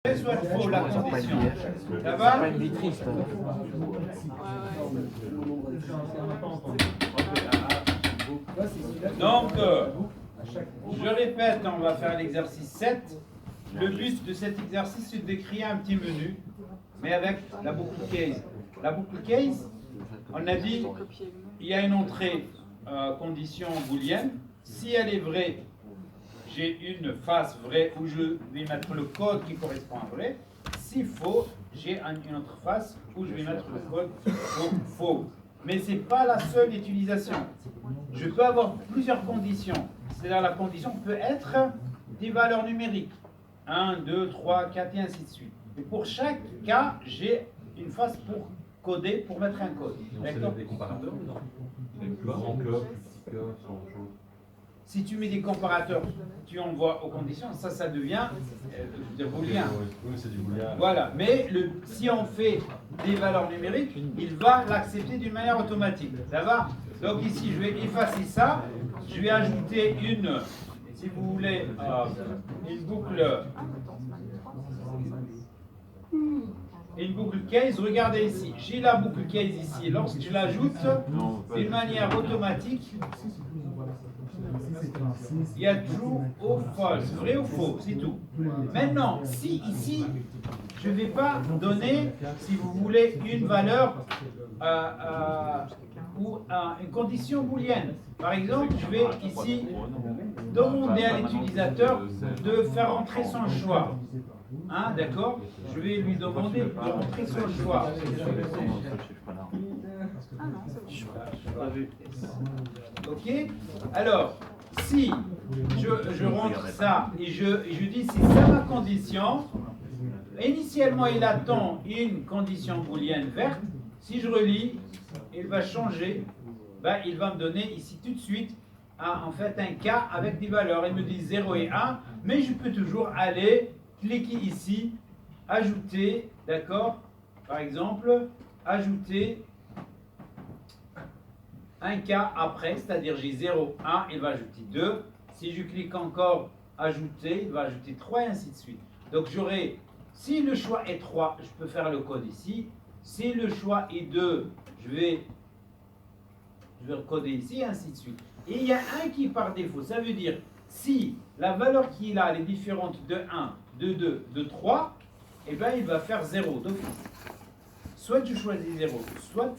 Soit faux la condition. Ça C'est va? pas une vie triste. Donc, je répète, on va faire l'exercice 7. Le but de cet exercice, c'est de créer un petit menu, mais avec la boucle case. La boucle case, on a dit, il y a une entrée condition booléenne. Si elle est vraie, j'ai une face vraie où je vais mettre le code qui correspond à vrai. Si faux, j'ai une autre face où je vais mettre le code pour faux. Mais ce n'est pas la seule utilisation. Je peux avoir plusieurs conditions. C'est-à-dire la condition peut être des valeurs numériques. 1, 2, 3, 4 et ainsi de suite. Et pour chaque cas, j'ai une face pour coder, pour mettre un code. D'accord ? Des comparateurs Si tu mets des comparateurs, tu envoies aux conditions, ça devient booléen. Oui, c'est du booléen. Voilà, mais si on fait des valeurs numériques, il va l'accepter d'une manière automatique. Ça va? Donc ici, je vais effacer ça. Je vais ajouter une, si vous voulez, une boucle case. Regardez ici, j'ai la boucle case ici. Lorsque je l'ajoute, d'une manière automatique, il y a true ou false, vrai ou faux, c'est tout. Maintenant, si ici, je ne vais pas donner, si vous voulez, une valeur ou une condition booléenne. Par exemple, je vais ici demander à l'utilisateur de faire entrer son choix. Hein, d'accord? Je vais lui demander de rentrer son choix. Ok? Alors, si je rentre ça et je dis c'est ça ma condition, initialement il attend une condition booléenne verte. Si je relis, il va changer, il va me donner ici tout de suite en fait un cas avec des valeurs. Il me dit 0 et 1, mais je peux toujours aller cliquer ici, ajouter, d'accord? Par exemple, ajouter un cas après, c'est-à-dire j'ai 0, 1, il va ajouter 2. Si je clique encore ajouter, il va ajouter 3 et ainsi de suite. Donc j'aurai, si le choix est 3, je peux faire le code ici. Si le choix est 2, je vais le coder ici et ainsi de suite. Et il y a un qui par défaut, ça veut dire si la valeur qu'il a elle est différente de 1, de 2, de 3, eh bien il va faire 0 d'office. Soit je choisis 0, soit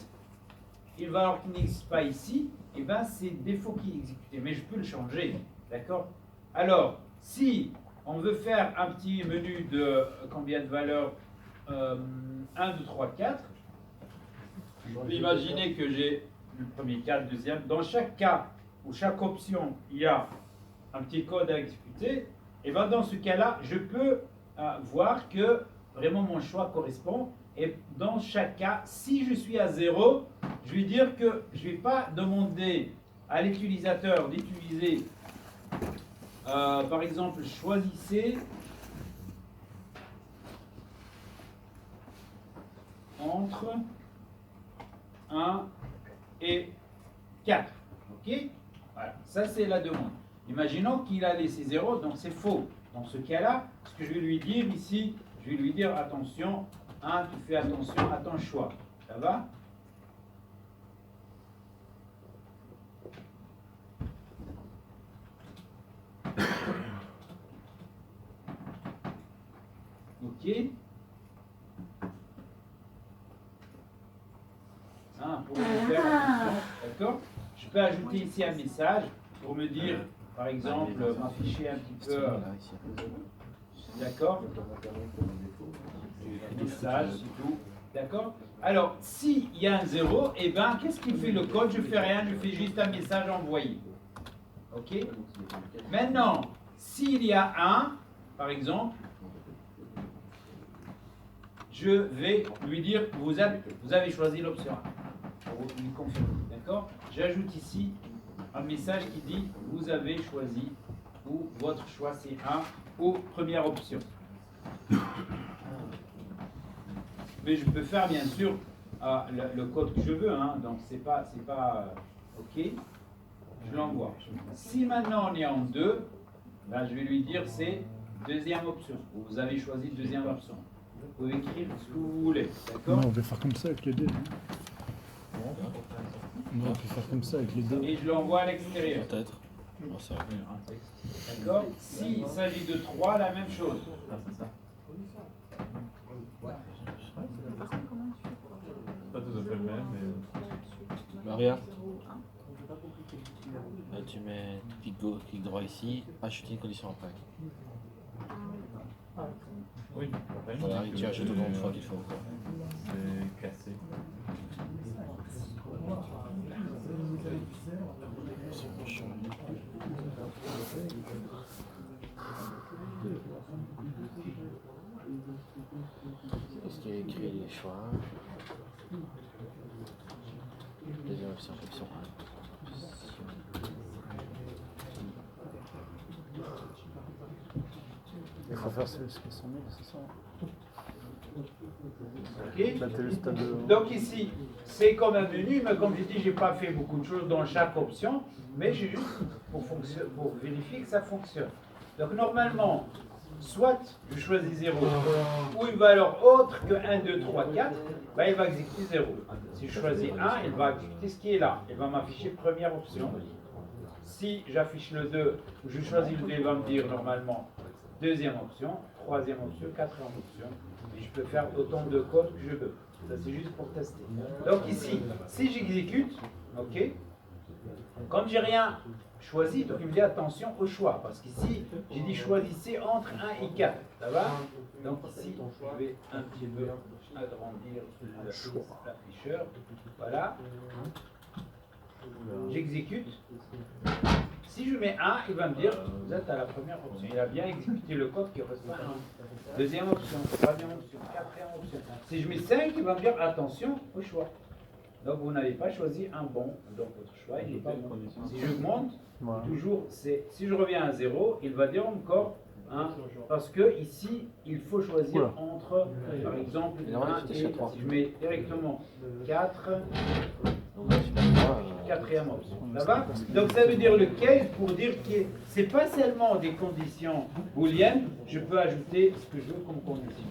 une valeur qui n'existe pas ici, et bien c'est défaut qui est exécuté, mais je peux le changer, d'accord? Alors, si on veut faire un petit menu de combien de valeurs 1, 2, 3, 4, je peux imaginer que j'ai le premier cas, le deuxième. Dans chaque cas ou chaque option, il y a un petit code à exécuter, et bien dans ce cas-là, je peux voir que vraiment mon choix correspond. Et dans chaque cas, si je suis à 0, je vais dire que je ne vais pas demander à l'utilisateur d'utiliser, par exemple, choisissez entre 1 et 4. Ok? Voilà, ça c'est la demande. Imaginons qu'il a laissé 0, donc c'est faux. Dans ce cas-là, ce que je vais lui dire ici, je vais lui dire attention, tu fais attention à ton choix. Ça va? Ok. Pour me faire attention, d'accord? Je peux ajouter ici un message pour me dire, par exemple, m'afficher un petit peu. D'accord? Message, c'est tout. D'accord? Alors, s'il y a un 0, eh bien, qu'est-ce qu'il fait le code? Je fais rien, je fais juste un message envoyé. Ok? Maintenant, s'il y a 1, par exemple, je vais lui dire vous avez choisi l'option 1 pour lui confirmer. D'accord? J'ajoute ici un message qui dit vous avez choisi ou votre choix c'est 1 ou première option. Mais je peux faire bien sûr le code que je veux, hein, donc c'est pas ok. Je l'envoie. Si maintenant on est en 2, là je vais lui dire c'est Deuxième option. Vous avez choisi deuxième option. Vous pouvez écrire ce que vous voulez. Non, D'accord? on peut faire comme ça avec les deux. Non, on peut faire comme ça avec les deux. Et je l'envoie à l'extérieur. Peut-être. Non, ça va. D'accord? S'il s'agit de 3, la même chose. Pas tout à fait le même, mais. Maria, là, tu mets clic droit ici, ajouter une condition après. Oui, Voilà, et tu ajoutes autant de fois qu'il faut. c'est cassé. Est-ce qu'il y a écrit les choix? Deuxième option. Il faut faire ce qu'ils sont mis, c'est ça. Ok? Là, t'es le stade de... Donc ici, c'est comme un menu, mais comme je dis, j'ai pas fait beaucoup de choses dans chaque option, mais j'ai juste pour vérifier que ça fonctionne. Donc normalement, soit je choisis 0 ou une valeur autre que 1, 2, 3, 4, ben il va exécuter 0. Si je choisis 1, il va exécuter ce qui est là. Il va m'afficher première option. Si j'affiche le 2, je choisis le 2, il va me dire normalement deuxième option, troisième option, quatrième option. Et je peux faire autant de codes que je veux. Ça c'est juste pour tester. Donc ici, si j'exécute, ok, comme j'ai rien choisi, donc il me dit attention au choix. Parce qu'ici, j'ai dit choisissez entre 1 et 4. Ça va? Donc ici, je vais un petit peu agrandir l'afficheur. Voilà. J'exécute. Si je mets 1, il va me dire vous êtes à la première option. Il a bien exécuté le code qui correspond à 1. Deuxième option, troisième option, quatrième option. Si je mets 5, il va me dire attention au choix. Donc vous n'avez pas choisi un bon, donc votre choix il n'est pas bon. Si j'augmente, toujours, si je reviens à 0, il va dire encore 1, parce que ici, il faut choisir entre, par exemple, 1 et, si je mets directement 4, quatrième option. Ça va? Donc ça veut dire le case pour dire que c'est pas seulement des conditions booléennes, je peux ajouter ce que je veux comme condition.